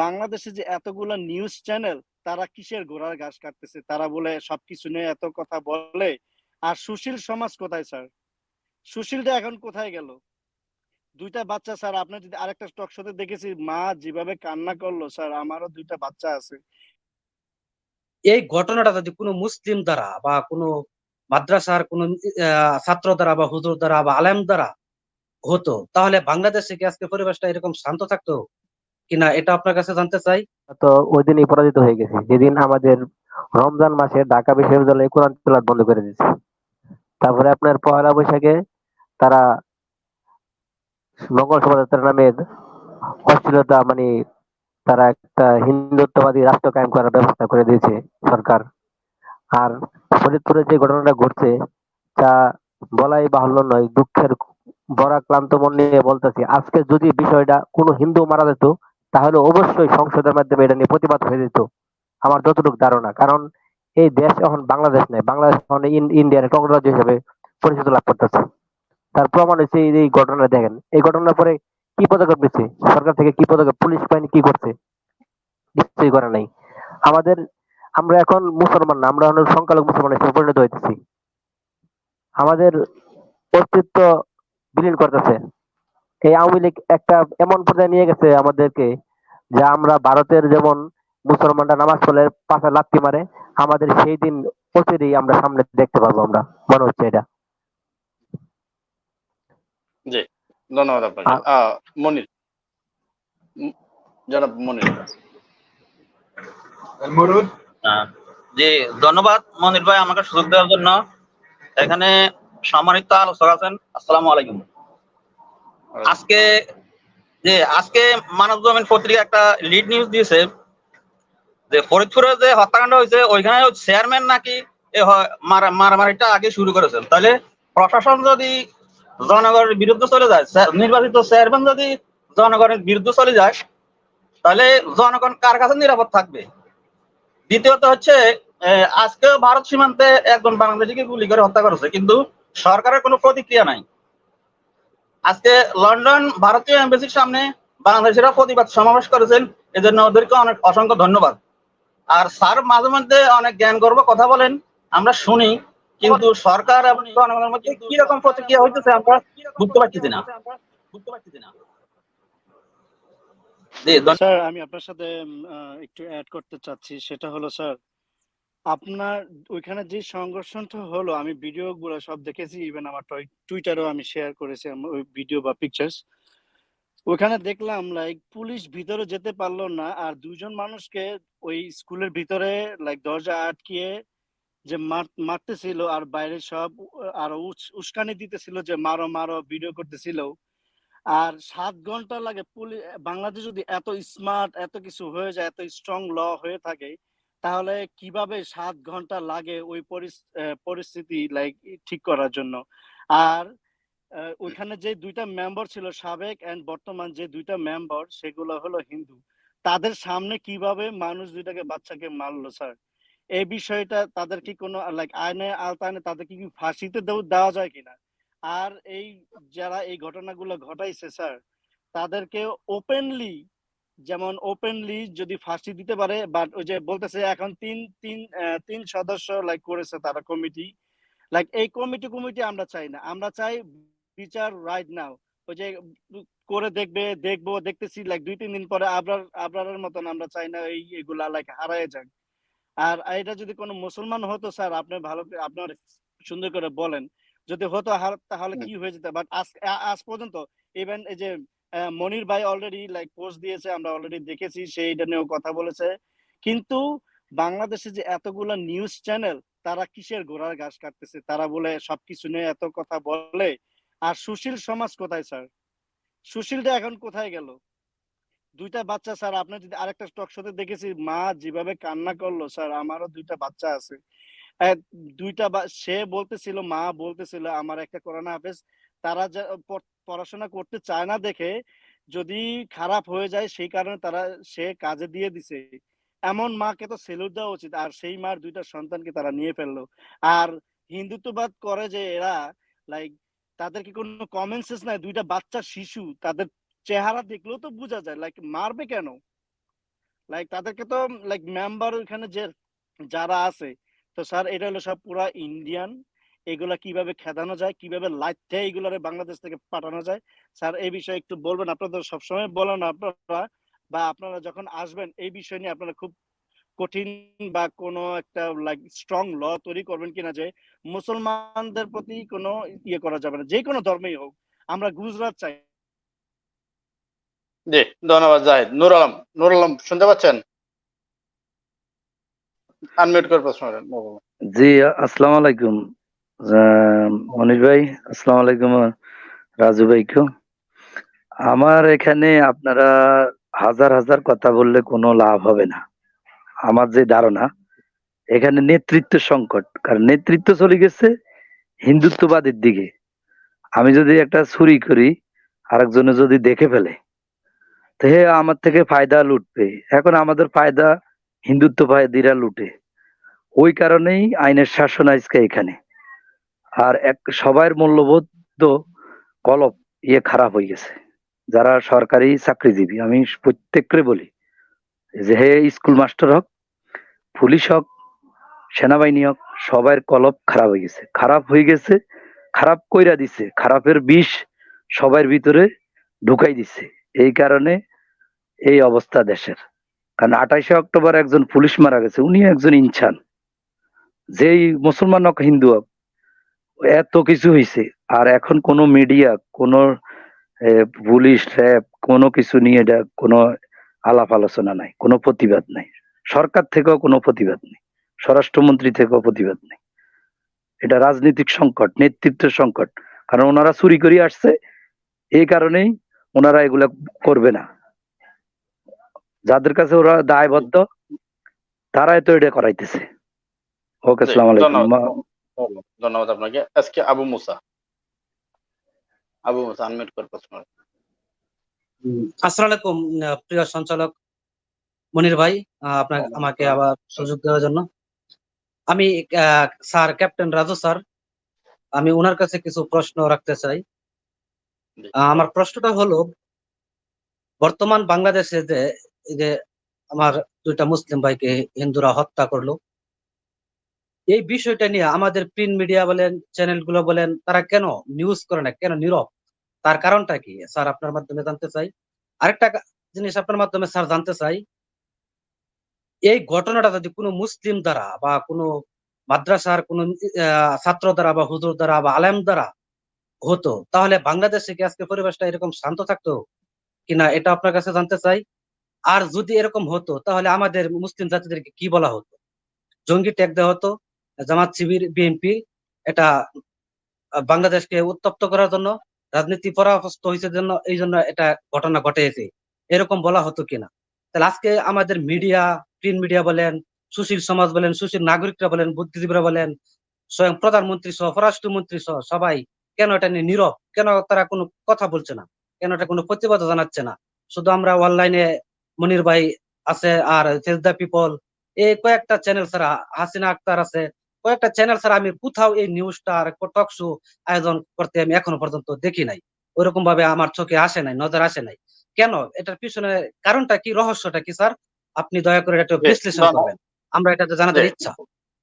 বাংলাদেশে যে এতগুলা নিউজ চ্যানেল, তারা কিসের ঘোড়ার ঘাস কাটতেছে? তারা বলে সবকিছু নিয়ে এত কথা বলে। আর সুশীল সমাজ কোথায় স্যার? সুশীলটা এখন কোথায় গেল? ২ টা বাচ্চা স্যার, আপনি যদি আরেকটা টক শোতে দেখেছি, মা যেভাবে কান্না করলো স্যার, আমারও ২ টা বাচ্চা আছে। এই ঘটনাটা যদি কোনো মুসলিম দ্বারা বা কোনো মাদ্রাসার কোনো ছাত্র দ্বারা বা হুজুর দ্বারা বা আলেম দ্বারা হতো, তাহলে বাংলাদেশে কি আজকে পরিবেশটা এরকম শান্ত থাকতো কিনা, এটা আপনার কাছে জানতে চাই। তো ওই দিনই পরাজিত হয়ে গেছি, যেদিন আমাদের রমজান মাসে ঢাকা বিশ্ববিদ্যালয়ে কোরআন তেলাওয়াত বন্ধ করে দিয়েছে। তারপরে আপনার পহেলা বৈশাখে তারা মঙ্গল শোভাযাত্রা নামের অশ্লীলতা, মানে তারা একটা হিন্দুত্ববাদী রাষ্ট্র কায়েম করার ব্যবস্থা করে দিয়েছে সরকার। আর ফরিদপুরে যে ঘটনাটা ঘটছে, তা বলাই বাহুল্য নয়, দুঃখের ভরা ক্লান্ত মন নিয়ে বলতেছি, আজকে যদি বিষয়টা কোনো হিন্দু মারা যেত, তাহলে অবশ্যই সংসদের মাধ্যমে এটা নিয়ে প্রতিবাদ হয়ে যেত, আমার যতটুকু ধারণা। কারণ এই দেশ এখন বাংলাদেশ নয়, বাংলাদেশ এখন ইন্ডিয়ার একটা অঙ্গরাজ্য হিসেবে পরিচিত লাভ করতেছে। তার প্রমাণ হচ্ছে এই ঘটনা। দেখেন এই ঘটনার পরে কি পদক্ষেপ নিচ্ছে সরকার থেকে, কি পদক্ষেপ পুলিশ বাহিনী কি করছে? নিশ্চয়ই করে নাই। আমাদের, আমরা এখন মুসলমান না, আমরা এখন সংখ্যালঘু মুসলমান হিসেবে পরিণত হইতেছি। আমাদের অস্তিত্ব বিলীন করতেছে এই আওয়ামী লীগ। একটা এমন পর্যায়ে নিয়ে গেছে আমাদেরকে, যে আমরা ভারতের যেমন মুসলমানরা নামাজ পড়লে পাশে লাথি মারে, আমাদের সেই দিন অচিরেই আমরা সামনে দেখতে পারবো, আমরা মনে হচ্ছে এটা। জি, ধন্যবাদ আপনাকে। আর মনির, জনাব মনির। জি, ধন্যবাদ মনির ভাই আমাকে সুযোগ দেওয়ার জন্য। এখানে সম্মানিত আলোচক আছেন, আসসালামু আলাইকুম। আজকে মানব জমিন পত্রিকা একটা লিড নিউজ দিয়েছে যে ফরিদপুরে যে হত্যাকাণ্ড হয়েছে ওইখানে চেয়ারম্যান নাকি মারামারিটা আগে শুরু করেছেন। তাহলে প্রশাসন যদি জনগণের বিরুদ্ধে চলে যায়, নির্বাচিত চেয়ারম্যান যদি জনগণের বিরুদ্ধে চলে যায়, তাহলে জনগণ কার কাছে নিরাপদ থাকবে? দ্বিতীয়ত হচ্ছে, আজকে ভারত সীমান্তে একজন বাংলাদেশিকে গুলি করে হত্যা করেছে, কিন্তু সরকারের কোনো প্রতিক্রিয়া নাই। আজকে লন্ডন ভারতীয় এম্বাসির সামনে বাংলাদেশিরা প্রতিবাদ সমাবেশ করেছেন, এজন্য ওদেরকে অনেক অসংখ্য ধন্যবাদ। আর স্যার মাঝে মধ্যে অনেক জ্ঞান গর্ব কথা বলেন, আমরা শুনি, কিন্তু সরকার এবং জনগণের মধ্যে কি রকম প্রতিক্রিয়া হইতেছে আমরা বুঝতে পারতেছি না। স্যার আমি আপনার সাথে একটু অ্যাড করতে চাচ্ছি, সেটা হলো স্যার, আপনার ওইখানে যে সংঘর্ষণটা হলো, আমি ভিডিও গুলো সব দেখেছি, ইভেন আমার টুইটারেও আমি শেয়ার করেছি ওই ভিডিও বা পিকচার্স। ওইখানে দেখলাম লাইক পুলিশ ভিতরে যেতে পারলো না, আর 2 জন মানুষকে ওই স্কুলের ভিতরে লাইক দরজা আটকিয়ে যে মারতেছিল, আর বাইরে সব আরো উস্কানি দিতেছিল যে মারো মারো, ভিডিও করতেছিল। আর 7 ঘন্টা লাগে পুলিশ। বাংলাদেশ যদি এত স্মার্ট, এত কিছু হয়ে যায়, এত স্ট্রং ল হয়ে থাকে, তাহলে কিভাবে 7 ঘন্টা লাগে ওই পরিস্থিতি লাইক ঠিক করার জন্য? আর ওইখানে যে 2টা মেম্বার ছিল, সাবেক এন্ড বর্তমান যে 2টা মেম্বার, সেগুলো হলো হিন্দু। তাদের সামনে কিভাবে মানুষ 2টাকে বাচ্চাকে মারলো স্যার? এই বিষয়টা তাদের কি কোনো লাইক আইনে আওতায় তাদের কি ফাঁসিতে দেওয়া যায় কিনা? আর এই যারা এই ঘটনাগুলো ঘটাইছে স্যার, তাদেরকে ওপেনলি, যেমন ওপেনলি যদি ফাঁসি দিতে পারে, বাট ওই যে বলতেছে এখন তিন তিন 3 সদস্য লাইক করেছে তারা কমিটি, লাইক এই কমিটি আমরা চাই না, আমরা চাই বিচার রাইট নাও। ওই যে করে দেখতেছি লাইক 2-3 দিন পরে আবরারের মতন আমরা চাই না এগুলা লাইক হারায় যাক। আর এটা যদি কোনো মুসলমান হতো স্যার, আপনি ভালো আপনার সুন্দর করে বলেন, যদি হতো তাহলে কি হয়ে যেত। বাট আজ পর্যন্ত ইভেন এই যে মনির ভাই অলরেডি লাইক পোস্ট দিয়েছে, আমরা অলরেডি দেখেছি, সে এটা নিয়েও কথা বলেছে। কিন্তু বাংলাদেশে যে এতগুলা নিউজ চ্যানেল, তারা কিসের ঘোড়ার ঘাস কাটতেছে? তারা বলে সবকিছু নিয়ে এত কথা বলে। আর সুশীল সমাজ কোথায় স্যার? সুশীলটা এখন কোথায় গেল? 2 টা বাচ্চা স্যার, আপনি যদি আরেকটা টক শোতে দেখেছি, মা যেভাবে কান্না করলো স্যার, আমারও 2 টা বাচ্চা আছে। আহ, 2টা সে বলতেছিল, মা বলতেছিল আমার একটা কোরআন হাফেজ, তারা পড়াশোনা করতে চায় না দেখে, যদি খারাপ হয়ে যায় সেই কারণে তারা সে কাজে দিয়ে দিছে। এমন মাকে তো সেলুট দেওয়া উচিত। আর সেই মার 2টা সন্তানকে তারা নিয়ে ফেললো। আর হিন্দুত্ববাদ করে যে এরা, লাইক তাদের কি কোনো কমন সেন্স নাই? 2টা বাচ্চা শিশু, তাদের চেহারা দেখলেও তো বোঝা যায়, লাইক মারবে কেন? লাইক তাদেরকে তো লাইক মেম্বার ওইখানে যে যারা আছে, তো স্যার এটা হলো সব পুরা ইন্ডিয়ান। এগুলা কিভাবে খেদানো যায়, কিভাবে লাইতে এগুলারে বাংলাদেশ থেকে পাঠানো যায়, স্যার এই বিষয়ে একটু বলবেন। আপনারা তো সবসময় বলেন আপনারা, বা আপনারা যখন আসবেন এই বিষয় নিয়ে আপনারা খুব কঠিন বা কোনো একটা লাইক স্ট্রং ল তৈরি করবেন কিনা যে মুসলমানদের প্রতি কোনো ইয়ে করা যাবে না, যে কোনো ধর্মেই হোক। আমরা গুজরাট চাই। জি, ধন্যবাদ জাহিদ। নুর আলম শুনতে পাচ্ছেন? আনমিউট করে প্রশ্ন করেন। জি, আসসালামু আলাইকুম মনির ভাই, আসসালামু আলাইকুম রাজু ভাইকে। আমার এখানে আপনারা হাজার হাজার কথা বললে কোনো লাভ হবে না। আমার যে ধারণা, এখানে নেতৃত্ব সংকট, কারণ নেতৃত্ব চলে গেছে হিন্দুত্ববাদের দিকে। আমি যদি একটা চুরি করি, আরেকজনে যদি দেখে ফেলে, তো হে আমার থেকে ফায়দা লুটবে। এখন আমাদের ফায়দা হিন্দুত্ববাদীরা লুটে, ওই কারণেই আইনের শাসন আজকে এখানে। আর সবার মূল্যবোধ তো কলব খারাপ হয়ে গেছে। যারা সরকারি চাকরিজীবী, আমি প্রত্যেককে বলি যে হে স্কুল মাস্টার হোক, পুলিশ হোক, সেনাবাহিনী হোক, সবার কলব খারাপ হয়ে গেছে। খারাপ কইরা দিছে, খারাপের বিষ সবার ভিতরে ঢুকাই দিছে। এই কারণে এই অবস্থা দেশের। কারণ 28শে অক্টোবর একজন পুলিশ মারা গেছে, উনি একজন ইনসান, যেই মুসলমান হোক হিন্দু হোক, এত কিছু হয়েছে। আর এখন কোন মিডিয়া, কোন পুলিশ, র্যাব কোনো কিছু নিয়ে এটা কোনো আলাপ আলোচনা নাই, কোনো প্রতিবাদ নাই। সরকার থেকেও কোনো প্রতিবাদ নেই, স্বরাষ্ট্রমন্ত্রী থেকেও প্রতিবাদ নেই। এটা রাজনৈতিক সংকট, নেতৃত্ব সংকট। কারণ ওনারা চুরি করে আসছে, এই কারণেই ওনারা এগুলা করবে না। যাদের কাছে ওরা দায়বদ্ধ, তারাই তো এটা করাইতেছে। ওকে, আসসালামু আলাইকুম। ধন্যবাদ আপনাকে। আজকে আবু মুসা আনমিউট করে প্রশ্ন করেন। আসসালামু আলাইকুম প্রিয় সঞ্চালক মনির ভাই, আপনাকে আমাকে আবার সুযোগ দেওয়ার জন্য। আমি স্যার ক্যাপ্টেন রাজু স্যার, আমি ওনার কাছে কিছু প্রশ্ন রাখতে চাই। আমার প্রশ্নটা হলো, বর্তমান বাংলাদেশে যে আমার দুইটা মুসলিম ভাইকে হিন্দুরা হত্যা করলো, এই বিষয়টা নিয়ে আমাদের প্রিন্ট মিডিয়া বলেন, চ্যানেলগুলো বলেন, তারা কেন নিউজ করে না, কেন নীরব? তার কারণটা কি স্যার আপনার মাধ্যমে জানতে চাই। আরেকটা জিনিস আপনার মাধ্যমে স্যার জানতে চাই, এই ঘটনাটা যদি কোনো মুসলিম দ্বারা বা কোনো মাদ্রাসার কোনো ছাত্র দ্বারা বা হুজুর দ্বারা বা আলেম দ্বারা হতো, তাহলে বাংলাদেশে কি আজকে পরিবেশটা এরকম শান্ত থাকতো কিনা, এটা আপনার কাছে জানতে চাই। আর যদি এরকম হতো, তাহলে আমাদের মুসলিম জাতিদেরকে কি বলা হতো? জঙ্গি ট্যাগ দেওয়া হতো, জামাত শিবির, বিএনপি এটা বাংলাদেশকে উত্তপ্ত করার জন্য, রাজনীতি পরাস্ত হয়েছে জন্য, এই জন্য এটা ঘটনা ঘটেছে, এরকম বলা হতো কিনা। তাহলে আজকে আমাদের মিডিয়া, প্রিন্ট মিডিয়া বলেন, সুশীল সমাজ বলেন, সুশীল নাগরিকরা বলেন, বুদ্ধিজীবীরা বলেন, স্বয়ং প্রধানমন্ত্রী সহ, পররাষ্ট্রমন্ত্রী সহ সবাই কেন এটা নিয়ে নীরব? কেন তারা কোনো কথা বলছে না? কেন এটা কোনো প্রতিবাদ জানাচ্ছে না? শুধু আমরা অনলাইনে মনির ভাই আছে আর ফেস দ্য পিপল, এই কয়েকটা চ্যানেল ছাড়া, হাসিনা আক্তার আছে, কয়েকটা চ্যানেল ছাড়া আমি কোথাও এই নিউজটা আর টক শো আয়োজন করতে আমি এখনো পর্যন্ত দেখি নাই। ওইরকম ভাবে আমার চোখে আসে নাই, নজর আসে নাই। কেন? এটার পিছনে কারণটা কি, রহস্যটা কি স্যার? আপনি দয়া করে এটা বিশ্লেষণ করবেন, আমরা এটা জানার ইচ্ছা।